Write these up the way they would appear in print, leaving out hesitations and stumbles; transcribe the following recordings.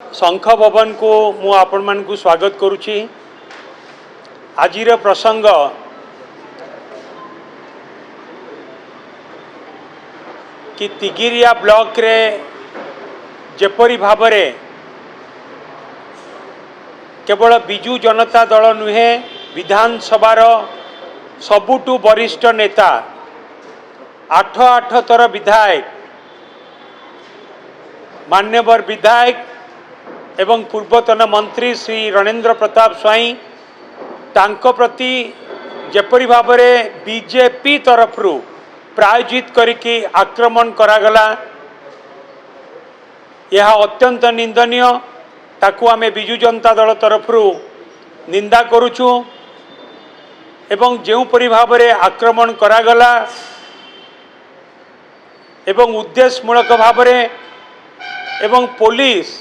शंख भवन को मु आपण मान को स्वागत करुछि। आजिर प्रसंग कि तिगिरिया ब्लॉक रे जेपरी भाबरे केवल बिजू जनता दल नुहे विधानसभार सबुठु वरिष्ठ नेता 8 थर विधायक मान्यवर विधायक एवं पूर्वतन मंत्री श्री रणेंद्र प्रताप स्वाई तांको प्रति जेपरी भाबरे बीजेपी तरफरु प्रायोजित करिकी आक्रमण करागला यह अत्यंत निंदनीय। ताकू आमे बिजू जनता दल तरफरु निंदा करुछु एवं जेउ परि भाबरे आक्रमण करागला एवं उद्देश्यमूलक भाबरे एवं पुलिस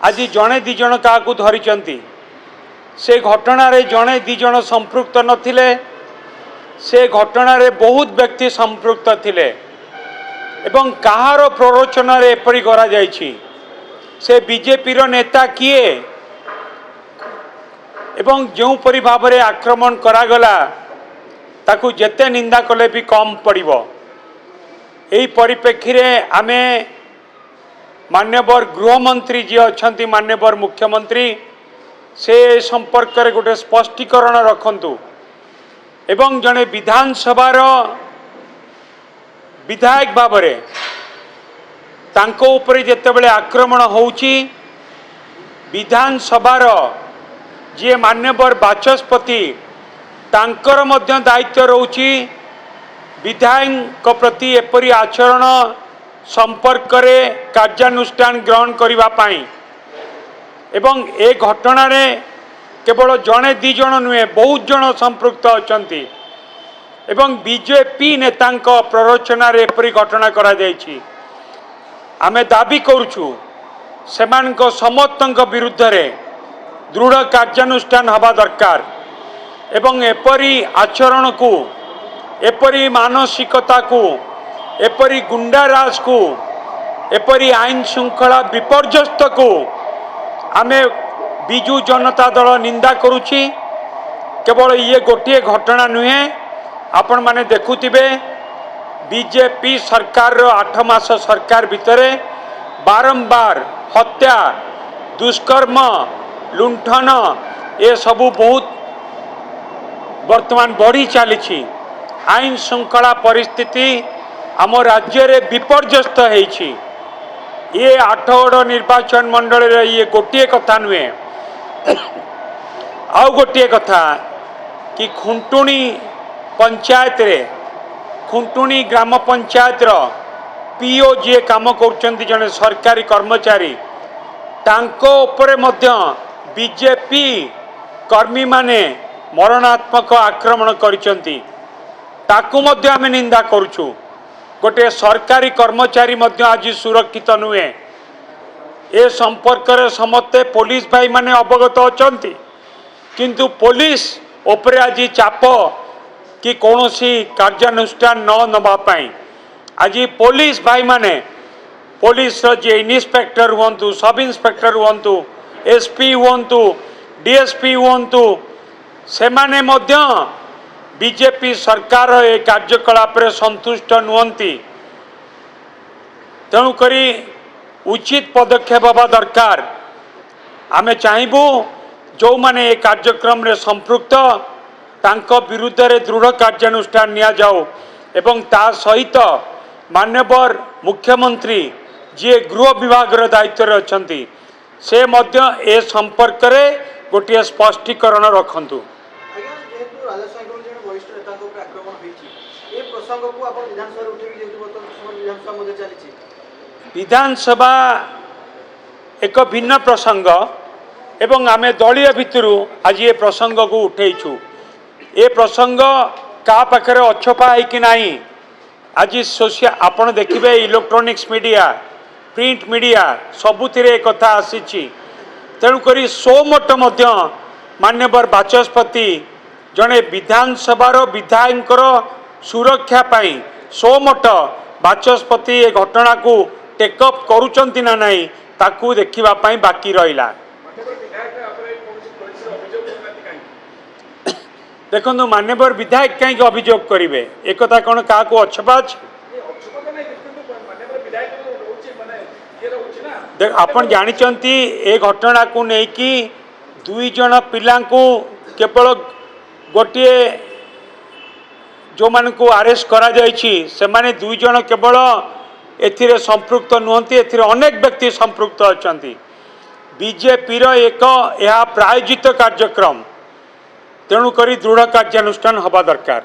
आज जड़े दिज क्या धरी से घटना रे जड़े दिज संपृक्त नथिले से घटना रे बहुत व्यक्ति संपृक्त थिले एवं कहार प्ररोचन रे एपरि करा जायछि से बीजेपी रो नेता किए एवं जो परि भाबरे आक्रमण करागला ताकू जेते निंदा कले भी कम पड़िबो। एही परिप्रेक्षी रे आमे मान्यवर गृहमंत्री जी अच्छा मान्यवर मुख्यमंत्री से संपर्क में गोटे स्पष्टीकरण रखंतु एवं जड़े विधानसभार विधायक भावरे तांको उपरे जेतेबेले आक्रमण होउची विधानसभार जे मान्यवर बाचस्पति तांकर मध्य दायित्व रहउची विधायक प्रति एपरी आचरण संपर्क रे कार्यानुष्ठान ग्रहण करिबा पाई एवं ए घटना रे केवल जड़े दिज नुहे बहुत जन संपृक्त अछंती एवं बीजेपी नेतांक प्ररोचना रे एपरी घटना करा जायछि। आमे दाबी करूछु सेमानक समस्तक विरुद्ध रे दृढ़ कार्यानुष्ठान हवा दरकार एवं एपरी आचरण को एपरी मानसिकता को एपरी गुंडाराज को एपरी आईन श्रृंखला विपर्यस्त को आमे बिजू जनता दल निंदा करुछि। केवल ये गोटे घटना नुहे आपण माने देखुथिबे बीजेपी सरकार रो 8 मास सरकार भितरे बारंबार हत्या दुष्कर्म लुंठन ये सबू बहुत वर्तमान बढ़ी चली आईन श्रृंखला परिस्थिति आम राज्य रे विपर्यस्त होइछि। ये 8 निर्वाचन मंडल रे ये गोटे कथा नुहे आउ गोटे कथा कि खुंटुणी पंचायत रे खुंटुणी ग्राम पंचायत रो पीओ जे काम करछंती जने सरकारी कर्मचारी तांको उपरे मध्य बीजेपी कर्मी माने मरणात्मक आक्रमण करिसंती ताकू मध्य आमे निंदा करूछु। गोटे सरकारी कर्मचारी मध्य आज सुरक्षित नुहे ए संपर्क रे समस्ते पुलिस भाई माने अवगत अछंती किंतु पुलिस उपरे आज चाप कि कौनसी कार्यानुष्ठान न नबा पाई आज पुलिस भाई माने पुलिस जे इन्स्पेक्टर हुंतु सब इन्स्पेक्टर हुंतु एसपी हुंतु डीएसपी हुंतु से माने मध्य बीजेपी सरकार ए कार्यकलाप रे संतुष्ट नुहंती तेणुकरी उचित पदक्षेप हवा दरकार। आमे चाहबू जो माने ए कार्यक्रम रे संपृक्त तांको विरुद्ध रे दृढ़ कार्यानुष्ठान निया जाओ एवं ता सहित मान्यवर मुख्यमंत्री जे गृह विभाग रो दायित्व रे अछंती से मध्य ए संपर्क रे गोटे स्पष्टीकरण रखंतु। विधानसभा एक भिन्न प्रसंग एवं आमे दलीय भितर आज ये प्रसंग को उठेइछु। ए प्रसंग का पाखरे अछपा है कि नहीं आज सोशल आपण देखिबे इलेक्ट्रॉनिक्स मीडिया प्रिंट मीडिया सबुथिरे कथा आसीछि तेणुकरी सो मट मध्य मान्यवर बाचस्पति जड़े विधानसभार विधायक सुरक्षा पाई सो मट बाचस्पति ए घटना को टेकअप करुचंती ना नहीं ताकू देखिबा पई बाकी रहिला। देखो मान्यवर विधायक कहीं अभियोग करेंगे एक कथा कौन क्या अच्छपाच आपन जानते ए घटना को लेकिन 2 जन पिला केवल गोटे जो मान को अरेस्ट करा से माने 2 जन केवल एथिरे संपृक्त नुहति एथिरे अनेक व्यक्ति संपृक्त अच्छा बीजेपी एक यह प्रायोजित कार्यक्रम तेणुक दृढ़ कार्यानुष्ठान हवा दरकार।